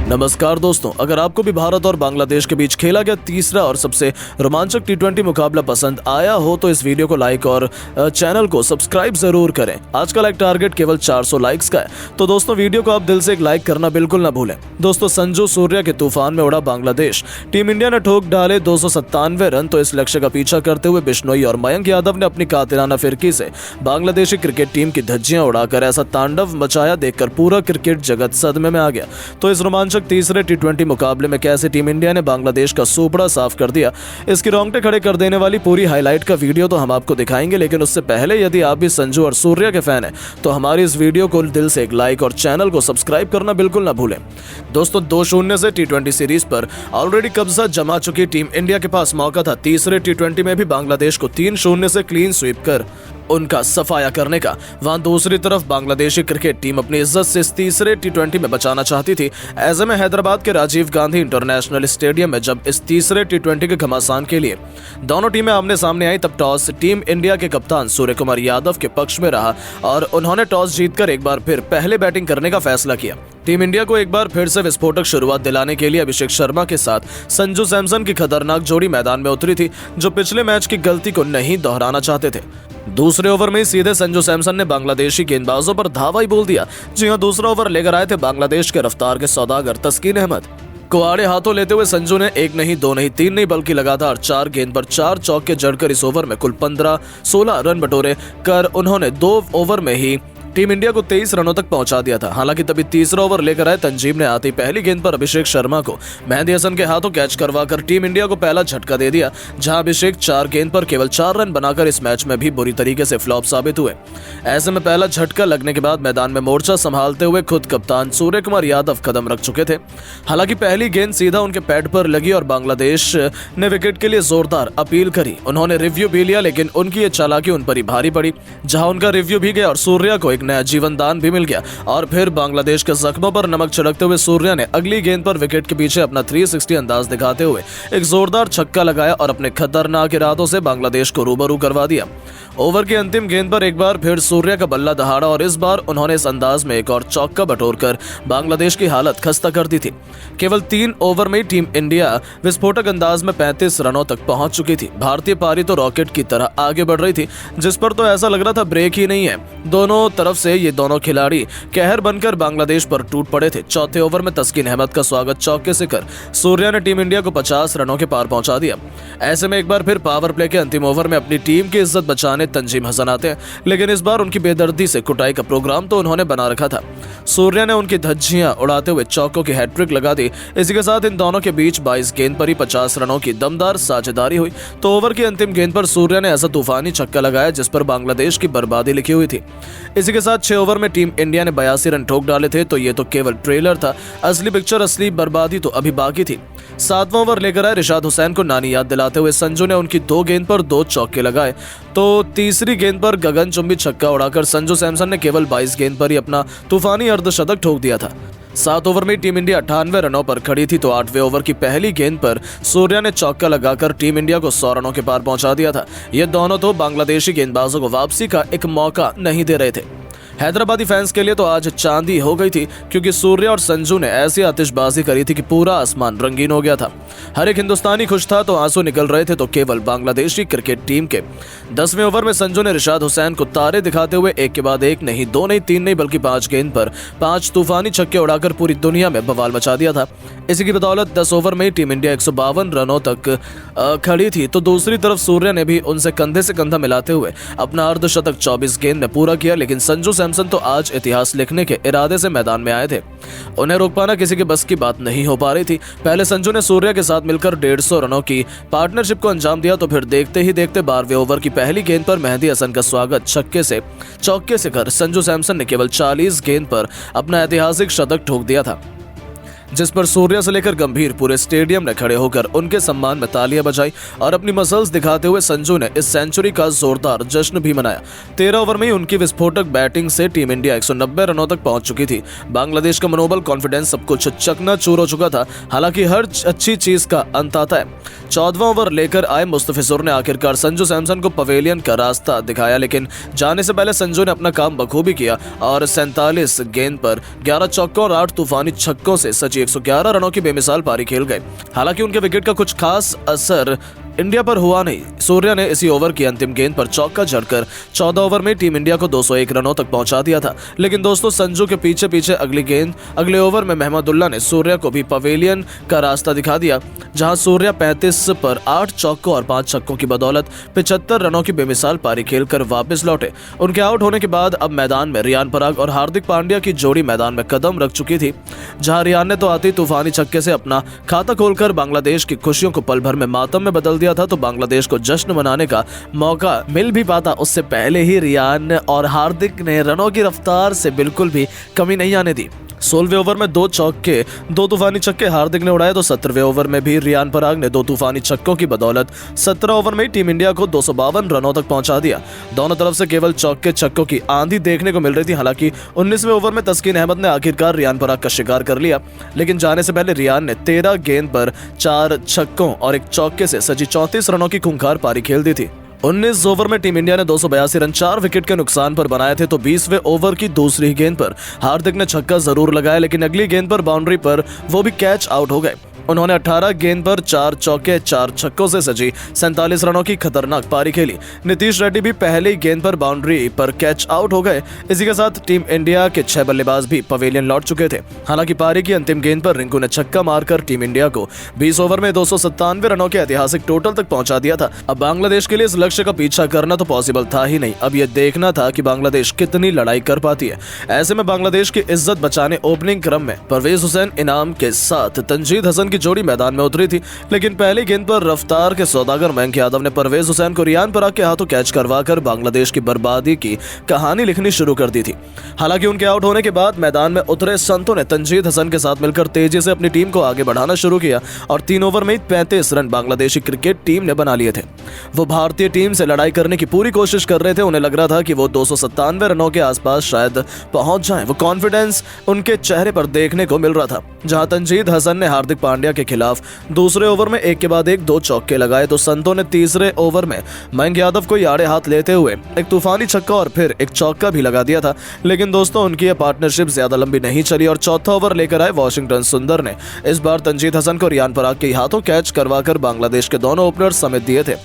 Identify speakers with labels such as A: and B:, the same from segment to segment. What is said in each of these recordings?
A: नमस्कार दोस्तों, अगर आपको भी भारत और बांग्लादेश के बीच खेला गया तीसरा और सबसे रोमांचक टी20 मुकाबला पसंद आया हो तो इस वीडियो को लाइक और चैनल को सब्सक्राइब जरूर करें। आज का लाइक टारगेट केवल 400 लाइक्स का है, तो दोस्तों वीडियो को आप दिल से एक लाइक करना बिल्कुल ना भूलें। दोस्तों, संजू सूर्या के तूफान में उड़ा बांग्लादेश। टीम इंडिया ने ठोक डाले 297 रन, तो इस लक्ष्य का पीछा करते हुए बिश्नोई और मयंक यादव ने अपनी कातिलाना फिरकी से बांग्लादेशी क्रिकेट टीम की धज्जियां उड़ाकर ऐसा तांडव मचाया, देखकर पूरा क्रिकेट जगत सदमे में आ गया। तो इस रोमांचक तीसरे टी20 मुकाबले में कैसे टीम इंडिया ने बांग्लादेश का सूपड़ा साफ कर दिया, इसकी रोंगटे खड़े कर देने वाली पूरी हाईलाइट का वीडियो तो हम आपको दिखाएंगे। लेकिन उससे पहले यदि आप भी संजू और सूर्या के फैन हैं तो हमारी इस वीडियो को दिल से एक लाइक और चैनल को सब्सक्राइब करना बिल्कुल ना भूलें। दोस्तों, 2-0 से टी20 सीरीज पर ऑलरेडी कब्जा जमा चुकी टीम इंडिया के पास मौका था तीसरे टी20 में भी बांग्लादेश को 3-0 से क्लीन स्वीप कर उनका सफाया करने का। वहां दूसरी तरफ बांग्लादेशी क्रिकेट टीम अपनी इज्जत से इस तीसरे टी20 में बचाना चाहती थी। ऐसे में हैदराबाद के राजीव गांधी इंटरनेशनल स्टेडियम में जब इस तीसरे टी20 के घमासान के लिए दोनों टीमें आमने सामने आई, तब टॉस टीम इंडिया के कप्तान सूर्य कुमार यादव के पक्ष में रहा और उन्होंने टॉस जीतकर एक बार फिर पहले बैटिंग करने का फैसला किया। टीम इंडिया को एक बार फिर से विस्फोटक शुरुआत दिलाने के लिए अभिषेक शर्मा के साथ संजू सैमसन की खतरनाक जोड़ी मैदान में उतरी थी, जो पिछले मैच की गलती को नहीं दोहराना चाहते थे। दूसरे ओवर में सीधे संजू सैमसन ने बांग्लादेशी गेंदबाजों पर धावा ही बोल दिया। जी हां, दूसरा ओवर लेकर आए थे बांग्लादेश के रफ्तार के सौदागर तस्कीन अहमद। कुआड़े हाथों लेते हुए संजू ने 1 नहीं 2 नहीं 3 नहीं बल्कि लगातार 4 गेंद पर 4 चौके जड़कर इस ओवर में कुल 15-16 रन बटोरे कर उन्होंने 2 ओवर में ही टीम इंडिया को 23 रनों तक पहुंचा दिया था। हालांकि तभी तीसरा ओवर लेकर आए तंजीम ने आती पहली गेंद पर अभिषेक शर्मा को मेहंदी हसन के हाथों कैच करवाकर टीम इंडिया को पहला झटका दे दिया, जहां अभिषेक 4 गेंद पर केवल 4 रन बनाकर इस मैच में भी बुरी तरीके से फ्लॉप साबित हुए। ऐसे में पहला झटका लगने के बाद मैदान में मोर्चा संभालते हुए खुद कप्तान सूर्य कुमार यादव कदम रख चुके थे। हालांकि पहली गेंद सीधा उनके पैड पर लगी और बांग्लादेश ने विकेट के लिए जोरदार अपील करी। उन्होंने रिव्यू भी लिया, लेकिन उनकी ये चालाकी उन पर ही भारी पड़ी, जहां उनका रिव्यू भी गया और सूर्या को एक नया जीवन दान भी मिल गया। और फिर बांग्लादेश के जख्मों पर नमक छिड़कते हुए सूर्या ने अगली गेंद पर विकेट के पीछे अपना 360 अंदाज दिखाते हुए एक जोरदार छक्का लगाया और अपने खतरनाक इरादों से बांग्लादेश को रूबरू करवा दिया। ओवर की अंतिम गेंद पर एक बार फिर सूर्या का बल्ला दहाड़ा और इस बार उन्होंने इस अंदाज में एक और चौका बटोरकर बांग्लादेश की हालत खस्ता कर दी थी। केवल 3 ओवर में टीम इंडिया विस्फोटक अंदाज में 35 रनों तक पहुंच चुकी थी। भारतीय पारी तो रॉकेट की तरह आगे बढ़ रही थी, जिस पर तो ऐसा लग रहा था ब्रेक ही नहीं है। दोनों तरफ से ये दोनों खिलाड़ी कहर बनकर बांग्लादेश पर टूट पड़े थे। चौथे ओवर में तस्कीन अहमद का स्वागत चौके से कर सूर्या ने टीम इंडिया को 50 रनों के पार पहुंचा दिया। ऐसे में एक बार फिर पावर प्ले के अंतिम ओवर में अपनी टीम की इज्जत बचाने तंजीम हसन आते हैं, लेकिन इस बार उनकी बेदर्दी से कुटाई का प्रोग्राम तो उन्होंने बना रखा था। सूर्या ने उनकी धज्जियां उड़ाते हुए चौकों की हैट्रिक लगा दी। इसी के साथ इन दोनों के बीच 22 गेंद पर ही 50 रनों की दमदार साझेदारी हुई। तो ओवर की अंतिम गेंद पर सूर्या ने ऐसा तूफानी छक्का लगाया जिस पर बांग्लादेश की बर्बादी लिखी हुई थी। इसी के साथ 6 ओवर में टीम इंडिया ने 82 रन ठोक डाले थे। तो ये तो केवल ट्रेलर था, असली पिक्चर, असली बर्बादी तो अभी बाकी थी। 7वां ओवर लेकर आए रिशाद हुसैन को नानी याद दिलाते हुए संजू ने उनकी 2 गेंद पर 2 चौके लगाए। तो तीसरी गेंद पर गगनचुंबी छक्का उड़ाकर संजू सैमसन ने केवल 22 गेंद पर ही अपना तूफानी अर्धशतक ठोक दिया था। 7 ओवर में टीम इंडिया 98 रनों पर खड़ी थी। तो 8वें ओवर की पहली गेंद पर सूर्या ने चौका लगाकर टीम इंडिया को 100 रनों के पार पहुंचा दिया था। ये दोनों तो बांग्लादेशी गेंदबाजों को वापसी का एक मौका नहीं दे रहे थे। हैदराबादी फैंस के लिए तो आज चांदी हो गई थी, क्योंकि सूर्या और संजू ने ऐसी आतिशबाजी करी थी कि पूरा आसमान रंगीन हो गया था। हर एक हिंदुस्तानी खुश था तो आंसू निकल रहे थे तो केवल बांग्लादेशी क्रिकेट टीम के। 10वें ओवर में संजू ने रिशाद हुसैन को तारे दिखाते हुए एक के बाद एक नहीं 2 नहीं 3 नहीं बल्कि 5 गेंद पर 5 तूफानी छक्के उड़ाकर पूरी दुनिया में बवाल मचा दिया था। इसी की बदौलत 10 ओवर में टीम इंडिया 152 रनों तक खड़ी थी। तो दूसरी तरफ सूर्या ने भी उनसे कंधे से कंधा मिलाते हुए अपना अर्धशतक 24 गेंद में पूरा किया। लेकिन संजू सैमसन तो आज इतिहास लिखने के इरादे से मैदान में आए थे। उन्हें रोक पाना किसी के बस की बात नहीं हो पा रही थी। पहले संजू ने सूर्या के साथ मिलकर 150 रनों की पार्टनरशिप को अंजाम दिया, तो फिर देखते ही देखते 12वें ओवर की पहली गेंद पर मेहंदी हसन का स्वागत छक्के से चौके से कर संजू सैमसन ने केवल 40 गेंद पर अपना ऐतिहासिक शतक ठोक दिया था, जिस पर सूर्या से लेकर गंभीर पूरे स्टेडियम ने खड़े होकर उनके सम्मान में तालियां बजाई और अपनी मसल्स दिखाते हुए संजू ने इस सेंचुरी का जोरदार जश्न भी मनाया। 13 ओवर में ही उनकी विस्फोटक बैटिंग से टीम इंडिया 190 रनों तक पहुंच चुकी थी। बांग्लादेश का मनोबल, कॉन्फिडेंस सब कुछ चकनाचूर हो चुका था। हालांकि हर अच्छी चीज का अंत आता है। 14वां ओवर लेकर आए मुस्तफिजुर ने आखिरकार संजू सैमसन को पवेलियन का रास्ता दिखाया, लेकिन जाने से पहले संजू ने अपना काम बखूबी किया और 47 गेंद पर 11 चौकों और 8 तूफानी छक्कों से सची सजी 111 रनों की बेमिसाल पारी खेल गए। हालांकि उनके विकेट का कुछ खास असर इंडिया पर हुआ नहीं। सूर्या ने इसी ओवर की अंतिम गेंद पर चौका जड़कर 14 ओवर में टीम इंडिया को 201 रनों तक पहुंचा दिया था। लेकिन दोस्तों, संजू के पीछे पीछे अगले ओवर में महमदुल्ला ने सूर्या को भी पवेलियन का रास्ता दिखा दिया, जहां सूर्या 35 पर 8 चौकों और 5 छक्कों की बदौलत 75 रनों की बेमिसाल पारी खेलकर वापस लौटे। उनके आउट होने के बाद अब मैदान में रियान पराग और हार्दिक पांड्या की जोड़ी मैदान में कदम रख चुकी थी, जहां रियान ने तो आते तूफानी छक्के से अपना खाता खोलकर बांग्लादेश की खुशियों को पल भर में मातम में बदल दिया था। तो बांग्लादेश को जश्न मनाने का मौका मिल भी पाता, उससे पहले ही रियान और हार्दिक ने रनों की रफ्तार से बिल्कुल भी कमी नहीं आने दी। 16वें ओवर में 2 चौके 2 तूफानी छक्के हार्दिक ने उड़ाए, तो 17वें ओवर में भी रियान पराग ने 2 तूफानी छक्कों की बदौलत 17 ओवर में टीम इंडिया को 252 रनों तक पहुंचा दिया। दोनों तरफ से केवल चौके छक्कों की आंधी देखने को मिल रही थी। हालांकि 19वें ओवर में तस्कीन अहमद ने आखिरकार रियान पराग का शिकार कर लिया, लेकिन जाने से पहले रियान ने 13 गेंद पर 4 छक्कों और 1 चौके से सजी 34 रनों की खूंखार पारी खेल दी थी। 19 ओवर में टीम इंडिया ने 282 रन 4 विकेट के नुकसान पर बनाए थे। तो 20वें ओवर की दूसरी गेंद पर हार्दिक ने छक्का जरूर लगाया, लेकिन अगली गेंद पर बाउंड्री पर वो भी कैच आउट हो गए। उन्होंने 18 गेंद पर 4 चौके 4 छक्कों से सजी 47 रनों की खतरनाक पारी खेली। नीतीश रेड्डी भी पहली गेंद पर बाउंड्री पर कैच आउट हो गए। इसी के साथ टीम इंडिया के 6 बल्लेबाज भी पवेलियन लौट चुके थे। हालांकि पारी की अंतिम गेंद पर रिंकू ने छक्का मारकर टीम इंडिया को 20 ओवर में 297 रनों के ऐतिहासिक टोटल तक पहुंचा दिया था। अब बांग्लादेश के लिए इस लक्ष्य का पीछा करना तो पॉसिबल था ही नहीं, अब यह देखना था कि बांग्लादेश कितनी लड़ाई कर पाती है। ऐसे में बांग्लादेश की इज्जत बचाने ओपनिंग क्रम में परवेज हुसैन इनाम के साथ तंजीद हसन की जोड़ी मैदान में उतरी थी। लेकिन पहली गेंद पर रफ्तार के सौदागर मयंक यादव ने परवेज हुसैन को रियान पराग के हाथों कैच करवाकर बांग्लादेश की बर्बादी की कहानी लिखनी शुरू कर दी थी। हालांकि उनके आउट होने के बाद मैदान में उतरे संतों ने तंजीद हसन के साथ मिलकर तेजी से अपनी टीम को आगे बढ़ाना शुरू किया और 3 ओवर में 35 रन बांग्लादेशी क्रिकेट टीम ने बना लिए थे। वो भारतीय टीम से लड़ाई करने की पूरी कोशिश कर रहे थे। उन्हें लग रहा था कि वो 297 रनों के आसपास शायद पहुंच जाएं। वो कॉन्फिडेंस उनके चेहरे पर देखने को मिल रहा था। जहां तंजीद हसन ने हार्दिक पांड्या के खिलाफ दूसरे ओवर में एक के बाद एक 2 चौके लगाए, तो संतों ने तीसरे ओवर में मयंक यादव को आड़े हाथ लेते हुए एक तूफानी छक्का और फिर एक चौका भी लगा दिया था। लेकिन दोस्तों, उनकी यह पार्टनरशिप ज्यादा लंबी नहीं चली और चौथा ओवर लेकर आए वाशिंगटन सुंदर ने इस बार तंजीद हसन को रियान पराग के हाथों कैच करवाकर बांग्लादेश के दोनों ओपनर्स समेत दिए थे।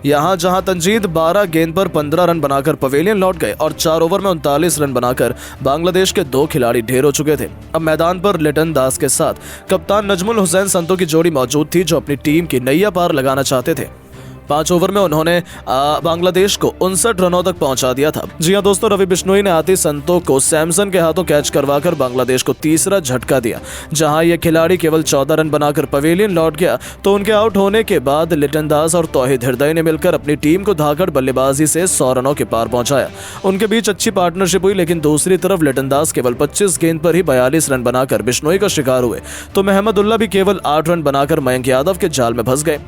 A: यहां जहां तंजीद 12 गेंद पर 15 रन बनाकर पवेलियन लौट गए और 4 ओवर में 39 रन बनाकर बांग्लादेश के 2 खिलाड़ी ढेर हो चुके थे। अब मैदान पर लिटन दास के साथ कप्तान नजमुल हुसैन संतों की जोड़ी मौजूद थी, जो अपनी टीम की नैया पार लगाना चाहते थे। 5 ओवर में उन्होंने बांग्लादेश को 59 रनों तक पहुंचा दिया था। जी हां दोस्तों, रवि बिश्नोई ने आते संतों को सैमसन के हाथों कैच करवाकर बांग्लादेश को तीसरा झटका दिया। जहां यह खिलाड़ी केवल 14 रन बनाकर पवेलियन लौट गया, तो उनके आउट होने के बाद लिटन दास और तौहीद हृदय ने मिलकर अपनी टीम को धाकड़ बल्लेबाजी से 100 रनों के पार पहुंचाया। उनके बीच अच्छी पार्टनरशिप हुई, लेकिन दूसरी तरफ लिटन दास केवल 25 गेंद पर ही 42 रन बनाकर बिश्नोई का शिकार हुए, तो महमदुल्ला भी केवल 8 रन बनाकर मयंक यादव के जाल में फंस गए।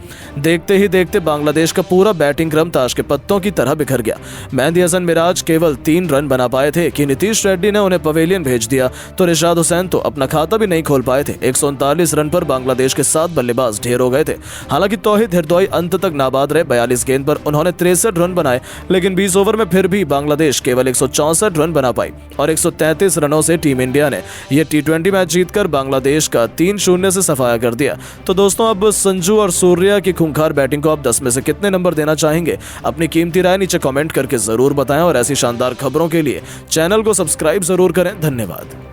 A: देखते ही देखते बांग्लादेश का पूरा बैटिंग क्रम ताश के पत्तों की तरह बिखर गया। मेहदी हसन मिराज केवल 3 रन बना पाए थे कि नीतीश रेड्डी ने उन्हें पवेलियन भेज दिया, तो रिशाद हुसैन तो अपना खाता भी नहीं खोल पाए थे। 139 रन पर बांग्लादेश के 7 बल्लेबाज ढेर हो गए थे। हालांकि तौहीद हृदय अंत तक नाबाद रहे। 42 गेंद पर उन्होंने 63 रन बनाए, लेकिन 20 ओवर में फिर भी बांग्लादेश केवल 164 रन बना पाई और 133 रनों से टीम इंडिया ने यह T20 मैच जीतकर बांग्लादेश का 3-0 से सफाया कर दिया। तो दोस्तों, अब संजू और सूर्या की खूंखार बैटिंग को आप 10 में से कितने नंबर देना चाहेंगे? अपनी कीमती राय नीचे कमेंट करके जरूर बताएं और ऐसी शानदार खबरों के लिए चैनल को सब्सक्राइब जरूर करें। धन्यवाद।